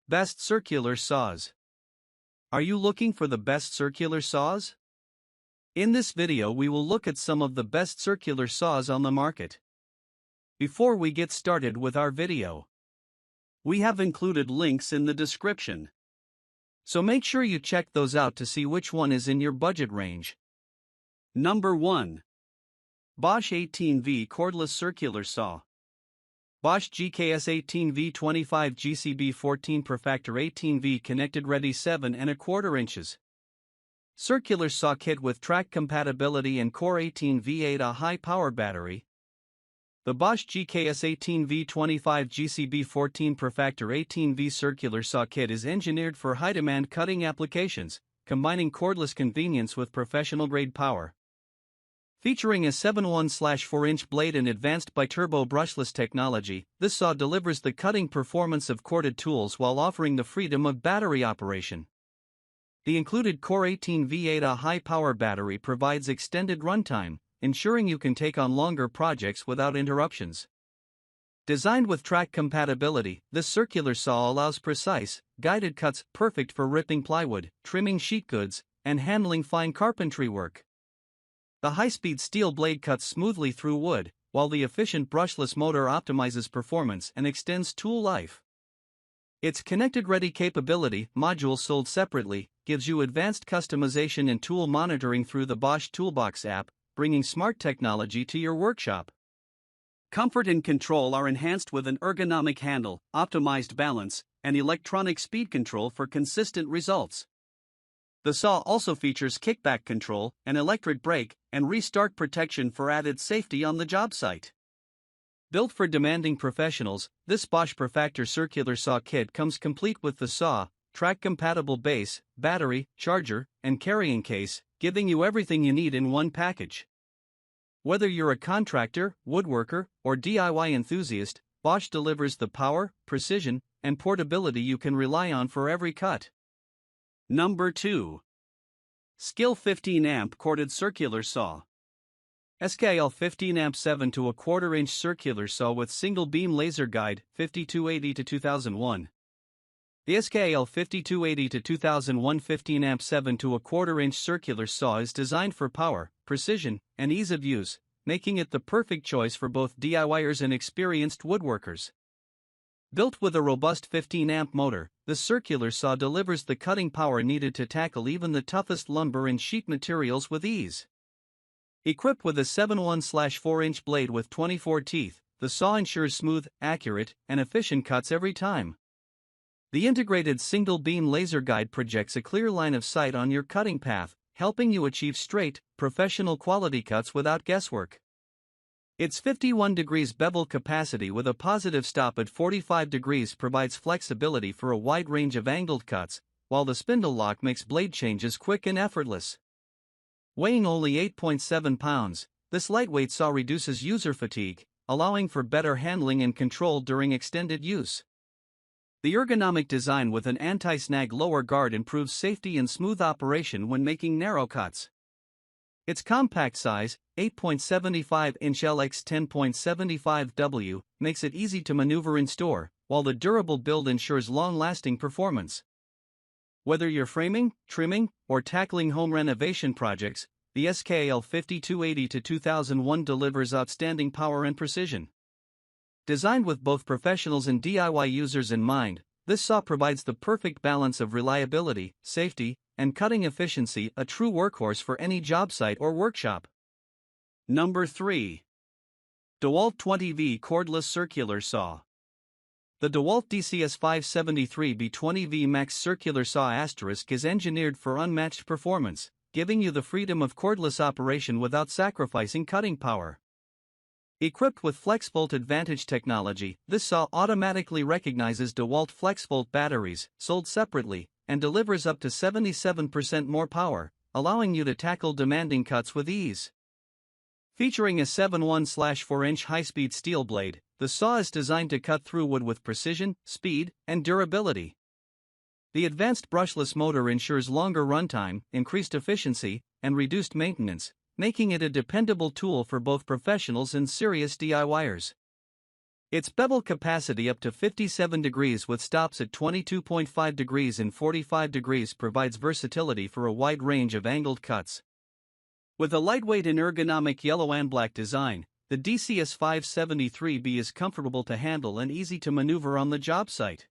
Best circular saws. Are you looking for the best circular saws? In this video we will look at some of the best circular saws on the market. Before we get started with our video, we have included links in the description, so make sure you check those out to see which one is in your budget range. Number 1. Bosch 18V Cordless Circular Saw. Bosch GKS 18V 25 GCB 14 Perfactor 18V Connected Ready 7¼ inches. Circular saw kit with track compatibility and Core 18V8 a high power battery. The Bosch GKS 18V 25 GCB 14 Perfactor 18V circular saw kit is engineered for high-demand cutting applications, combining cordless convenience with professional-grade power. Featuring a 7/1/4-inch blade and advanced bi-turbo brushless technology, this saw delivers the cutting performance of corded tools while offering the freedom of battery operation. The included Core 18V8 a high-power battery provides extended runtime, ensuring you can take on longer projects without interruptions. Designed with track compatibility, this circular saw allows precise, guided cuts perfect for ripping plywood, trimming sheet goods, and handling fine carpentry work. The high-speed steel blade cuts smoothly through wood, while the efficient brushless motor optimizes performance and extends tool life. Its connected-ready capability module sold separately gives you advanced customization and tool monitoring through the Bosch Toolbox app, bringing smart technology to your workshop. Comfort and control are enhanced with an ergonomic handle, optimized balance, and electronic speed control for consistent results. The saw also features kickback control, an electric brake, and restart protection for added safety on the job site. Built for demanding professionals, this Bosch Perfactor circular saw kit comes complete with the saw, track-compatible base, battery, charger, and carrying case, giving you everything you need in one package. Whether you're a contractor, woodworker, or DIY enthusiast, Bosch delivers the power, precision, and portability you can rely on for every cut. Number 2. Skil 15 amp corded circular saw. Skil 15 amp 7¼ circular saw with single beam laser guide 5280-2001. The Skil 5280-2001 15 amp 7¼ circular saw is designed for power, precision, and ease of use, making it the perfect choice for both DIYers and experienced woodworkers. Built with a robust 15 amp motor, the circular saw delivers the cutting power needed to tackle even the toughest lumber and sheet materials with ease. Equipped with a 7/1/4-inch blade with 24 teeth, the saw ensures smooth, accurate, and efficient cuts every time. The integrated single-beam laser guide projects a clear line of sight on your cutting path, helping you achieve straight, professional quality cuts without guesswork. Its 51 degrees bevel capacity with a positive stop at 45 degrees provides flexibility for a wide range of angled cuts, while the spindle lock makes blade changes quick and effortless. Weighing only 8.7 pounds, this lightweight saw reduces user fatigue, allowing for better handling and control during extended use. The ergonomic design with an anti-snag lower guard improves safety and smooth operation when making narrow cuts. Its compact size, 8.75-inch LX 10.75W, makes it easy to maneuver in store, while the durable build ensures long-lasting performance. Whether you're framing, trimming, or tackling home renovation projects, the Skil 5280-2001 delivers outstanding power and precision. Designed with both professionals and DIY users in mind, this saw provides the perfect balance of reliability, safety, and cutting efficiency, a true workhorse for any job site or workshop. Number 3. DeWalt 20V Cordless Circular Saw. The DeWalt DCS 573B20V Max Circular Saw * is engineered for unmatched performance, giving you the freedom of cordless operation without sacrificing cutting power. Equipped with FlexVolt Advantage technology, this saw automatically recognizes DeWalt FlexVolt batteries, sold separately, and delivers up to 77% more power, allowing you to tackle demanding cuts with ease. Featuring a 7/1/4-inch high-speed steel blade, the saw is designed to cut through wood with precision, speed, and durability. The advanced brushless motor ensures longer runtime, increased efficiency, and reduced maintenance, making it a dependable tool for both professionals and serious DIYers. Its bevel capacity up to 57 degrees with stops at 22.5 degrees and 45 degrees provides versatility for a wide range of angled cuts. With a lightweight and ergonomic yellow and black design, the DCS573B is comfortable to handle and easy to maneuver on the job site.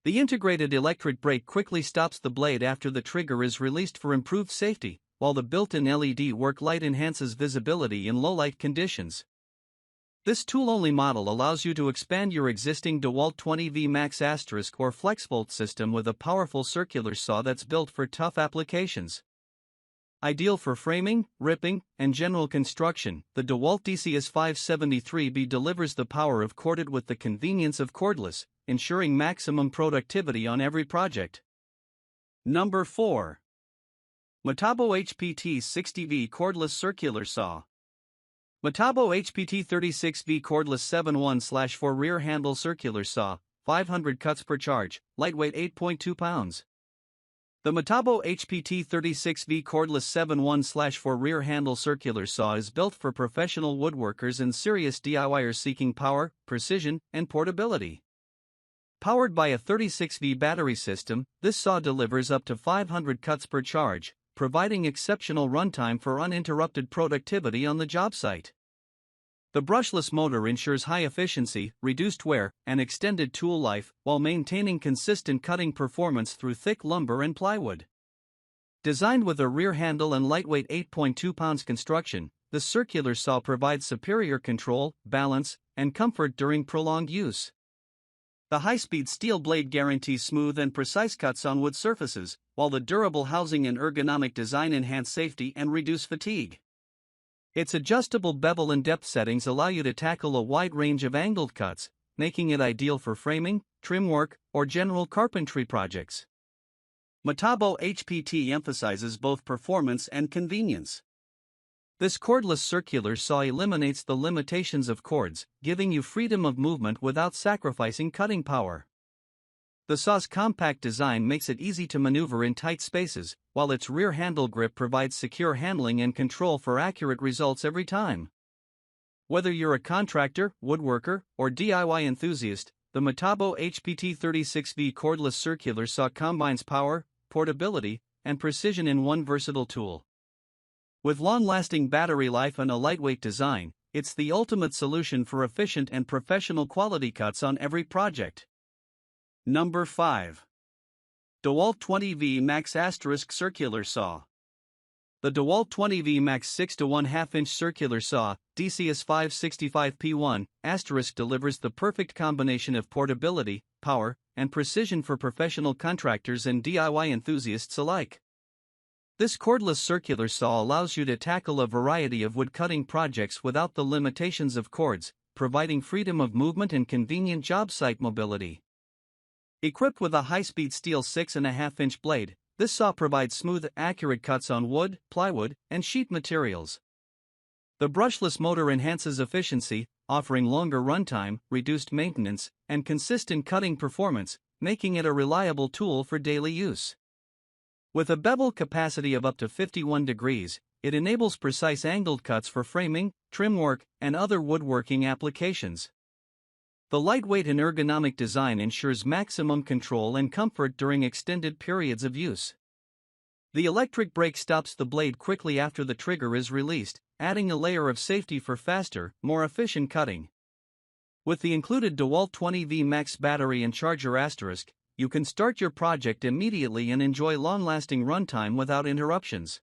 The integrated electric brake quickly stops the blade after the trigger is released for improved safety, while the built-in LED work light enhances visibility in low-light conditions. This tool-only model allows you to expand your existing DeWalt 20V Max * or FlexVolt system with a powerful circular saw that's built for tough applications. Ideal for framing, ripping, and general construction, the DeWalt DCS573B delivers the power of corded with the convenience of cordless, ensuring maximum productivity on every project. Number 4. Metabo-HPT 60V Cordless Circular Saw. Metabo-HPT 36V Cordless 7.1/4 Rear Handle Circular Saw, 500 cuts per charge, lightweight 8.2 pounds. The Metabo-HPT 36V Cordless 7.1/4 Rear Handle Circular Saw is built for professional woodworkers and serious DIYers seeking power, precision, and portability. Powered by a 36V battery system, this saw delivers up to 500 cuts per charge, providing exceptional runtime for uninterrupted productivity on the job site. The brushless motor ensures high efficiency, reduced wear, and extended tool life, while maintaining consistent cutting performance through thick lumber and plywood. Designed with a rear handle and lightweight 8.2 pounds construction, the circular saw provides superior control, balance, and comfort during prolonged use. The high-speed steel blade guarantees smooth and precise cuts on wood surfaces, while the durable housing and ergonomic design enhance safety and reduce fatigue. Its adjustable bevel and depth settings allow you to tackle a wide range of angled cuts, making it ideal for framing, trim work, or general carpentry projects. Metabo-HPT emphasizes both performance and convenience. This cordless circular saw eliminates the limitations of cords, giving you freedom of movement without sacrificing cutting power. The saw's compact design makes it easy to maneuver in tight spaces, while its rear handle grip provides secure handling and control for accurate results every time. Whether you're a contractor, woodworker, or DIY enthusiast, the Metabo-HPT 36V cordless circular saw combines power, portability, and precision in one versatile tool. With long-lasting battery life and a lightweight design, it's the ultimate solution for efficient and professional quality cuts on every project. Number 5. DeWalt 20V Max * Circular Saw. The DeWalt 20V Max 6-1/2-inch circular saw, DCS565P1 * delivers the perfect combination of portability, power, and precision for professional contractors and DIY enthusiasts alike. This cordless circular saw allows you to tackle a variety of woodcutting projects without the limitations of cords, providing freedom of movement and convenient job site mobility. Equipped with a high-speed steel 6.5-inch blade, this saw provides smooth, accurate cuts on wood, plywood, and sheet materials. The brushless motor enhances efficiency, offering longer runtime, reduced maintenance, and consistent cutting performance, making it a reliable tool for daily use. With a bevel capacity of up to 51 degrees, it enables precise angled cuts for framing, trim work, and other woodworking applications. The lightweight and ergonomic design ensures maximum control and comfort during extended periods of use. The electric brake stops the blade quickly after the trigger is released, adding a layer of safety for faster, more efficient cutting. With the included DeWalt 20V Max battery and charger *, you can start your project immediately and enjoy long-lasting runtime without interruptions.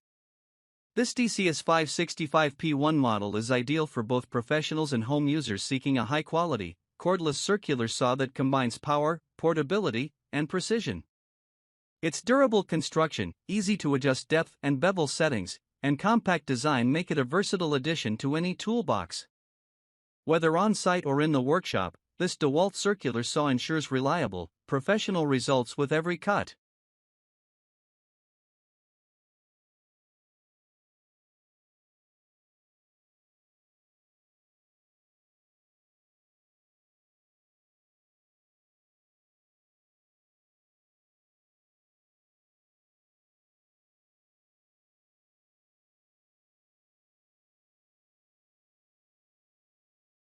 This DCS565P1 model is ideal for both professionals and home users seeking a high-quality, cordless circular saw that combines power, portability, and precision. Its durable construction, easy-to-adjust depth and bevel settings, and compact design make it a versatile addition to any toolbox. Whether on-site or in the workshop, this DeWalt circular saw ensures reliable, professional results with every cut.